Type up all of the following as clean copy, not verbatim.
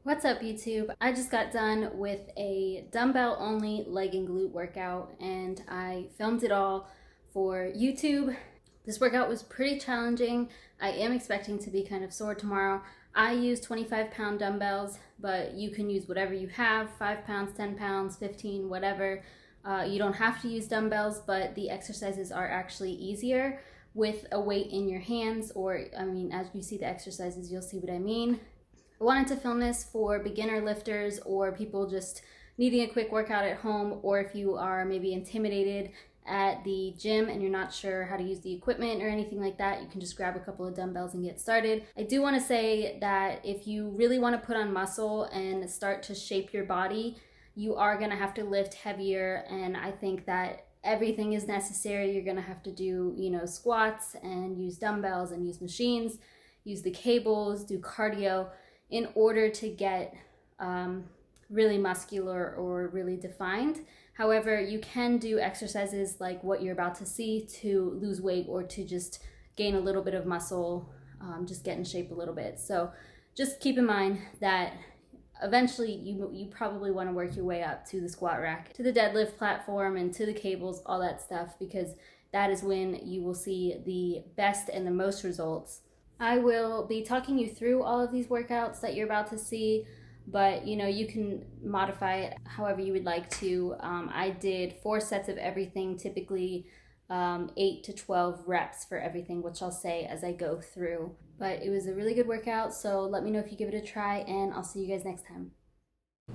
What's up, YouTube? I just got done with a dumbbell only leg and glute workout and I filmed it all for YouTube. This workout was pretty challenging. I am expecting to be kind of sore tomorrow. I use 25-pound dumbbells, but you can use whatever you have, 5 pounds, 10 pounds, 15, whatever. You don't have to use dumbbells, but the exercises are actually easier with a weight in your hands, or as you see the exercises, you'll see what I mean. I wanted to film this for beginner lifters or people just needing a quick workout at home, or if you are maybe intimidated at the gym and you're not sure how to use the equipment or anything like that, you can just grab a couple of dumbbells and get started. I do want to say that if you really want to put on muscle and start to shape your body, you are going to have to lift heavier, and I think that everything is necessary. You're going to have to do, squats and use dumbbells and use machines, use the cables, do cardio in order to get really muscular or really defined. However, you can do exercises like what you're about to see to lose weight or to just gain a little bit of muscle, just get in shape a little bit. So just keep in mind that eventually you probably want to work your way up to the squat rack, to the deadlift platform, and to the cables, all that stuff, because that is when you will see the best and the most results. I will be talking you through all of these workouts that you're about to see, but you can modify it however you would like to. I did 4 sets of everything, typically 8 to 12 reps for everything, which I'll say as I go through. But it was a really good workout, so let me know if you give it a try, and I'll see you guys next time.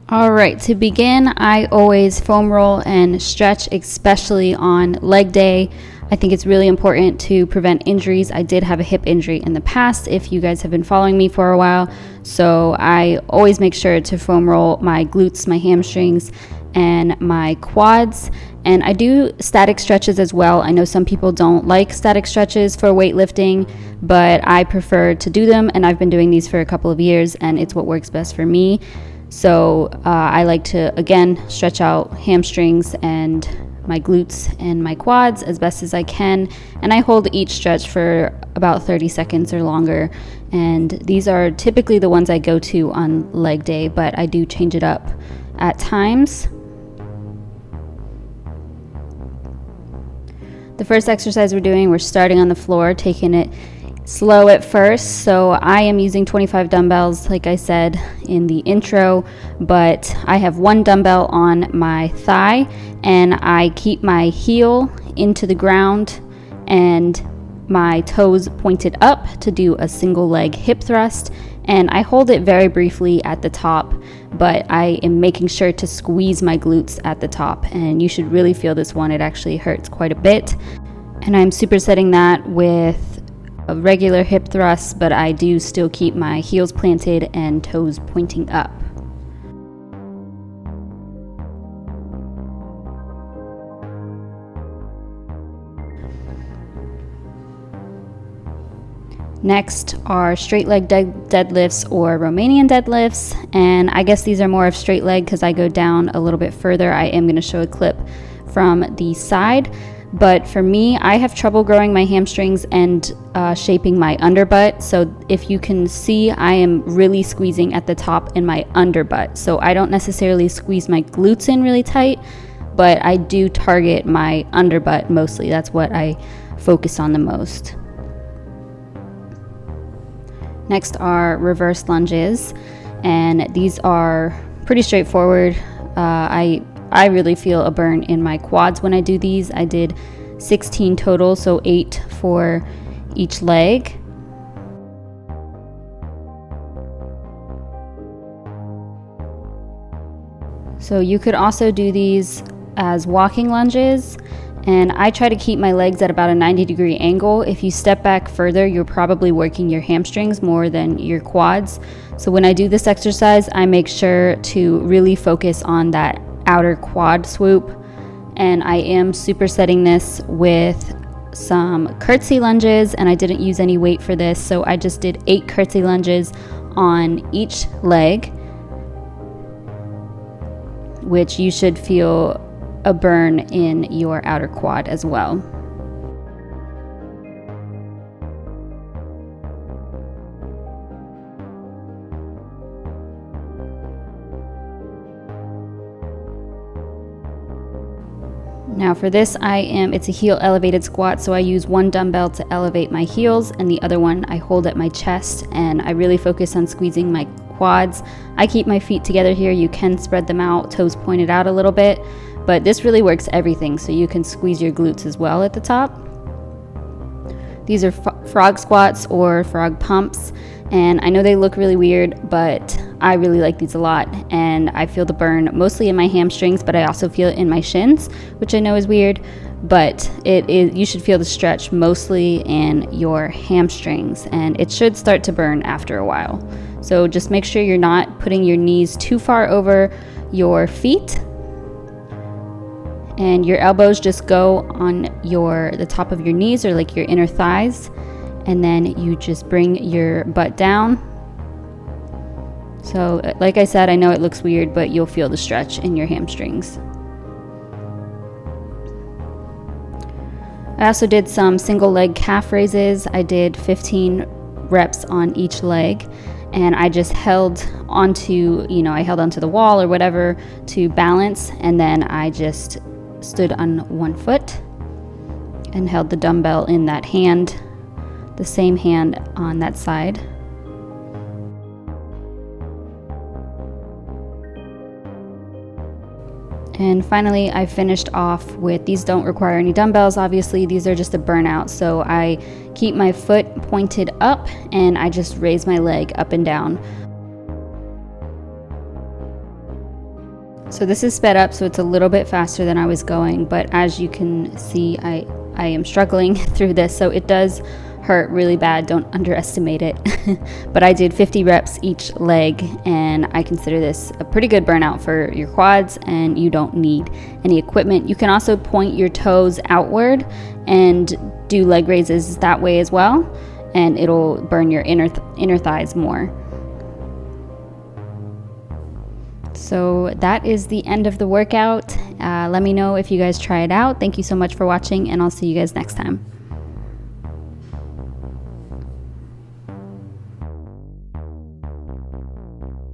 All right, to begin, I always foam roll and stretch, especially on leg day. I think it's really important to prevent injuries. I did have a hip injury in the past, if you guys have been following me for a while. So I always make sure to foam roll my glutes, my hamstrings, and my quads. And I do static stretches as well. I know some people don't like static stretches for weightlifting, but I prefer to do them, and I've been doing these for a couple of years, and it's what works best for me. So I like to, again, stretch out hamstrings and my glutes and my quads as best as I can, and I hold each stretch for about 30 seconds or longer. And these are typically the ones I go to on leg day, but I do change it up at times. The first exercise we're starting on the floor, taking it slow at first. So I am using 25 dumbbells, like I said in the intro, but I have 1 dumbbell on my thigh, and I keep my heel into the ground and my toes pointed up to do a single leg hip thrust, and I hold it very briefly at the top, but I am making sure to squeeze my glutes at the top, and you should really feel this one. It actually hurts quite a bit. And I'm supersetting that with a regular hip thrust, but I do still keep my heels planted and toes pointing up. Next are straight leg deadlifts or Romanian deadlifts, and I guess these are more of straight leg because I go down a little bit further. I am going to show a clip from the side, but for me, I have trouble growing my hamstrings and shaping my underbutt. So if you can see, I am really squeezing at the top in my underbutt. So I don't necessarily squeeze my glutes in really tight, but I do target my underbutt mostly. That's what I focus on the most. Next are reverse lunges, and these are pretty straightforward. I really feel a burn in my quads when I do these. I did 16 total, so 8 for each leg. So you could also do these as walking lunges, and I try to keep my legs at about a 90-degree angle. If you step back further, you're probably working your hamstrings more than your quads. So when I do this exercise, I make sure to really focus on that outer quad swoop, and I am supersetting this with some curtsy lunges, and I didn't use any weight for this, so I just did 8 curtsy lunges on each leg, which you should feel a burn in your outer quad as well. Now for this, it's a heel elevated squat, so I use one dumbbell to elevate my heels and the other one I hold at my chest, and I really focus on squeezing my quads. I keep my feet together here. You can spread them out, toes pointed out a little bit, but this really works everything, so you can squeeze your glutes as well at the top. These are frog squats or frog pumps, and I know they look really weird, but I really like these a lot, and I feel the burn mostly in my hamstrings, but I also feel it in my shins, which I know is weird, but you should feel the stretch mostly in your hamstrings, and it should start to burn after a while. So just make sure you're not putting your knees too far over your feet, and your elbows just go on the top of your knees or like your inner thighs, and then you just bring your butt down. So like I said, I know it looks weird, but you'll feel the stretch in your hamstrings. I also did some single leg calf raises. I did 15 reps on each leg, and I just held onto the wall or whatever to balance, and then I just stood on one foot and held the dumbbell in that hand, the same hand on that side. And finally, I finished off with, these don't require any dumbbells, obviously, these are just a burnout. So I keep my foot pointed up and I just raise my leg up and down. So this is sped up, so it's a little bit faster than I was going, but as you can see, I am struggling through this, so it does hurt really bad. Don't underestimate it. But I did 50 reps each leg, and I consider this a pretty good burnout for your quads, and you don't need any equipment. You can also point your toes outward and do leg raises that way as well, and it'll burn your inner thighs more. So that is the end of the workout. Let me know if you guys try it out. Thank you so much for watching, and I'll see you guys next time.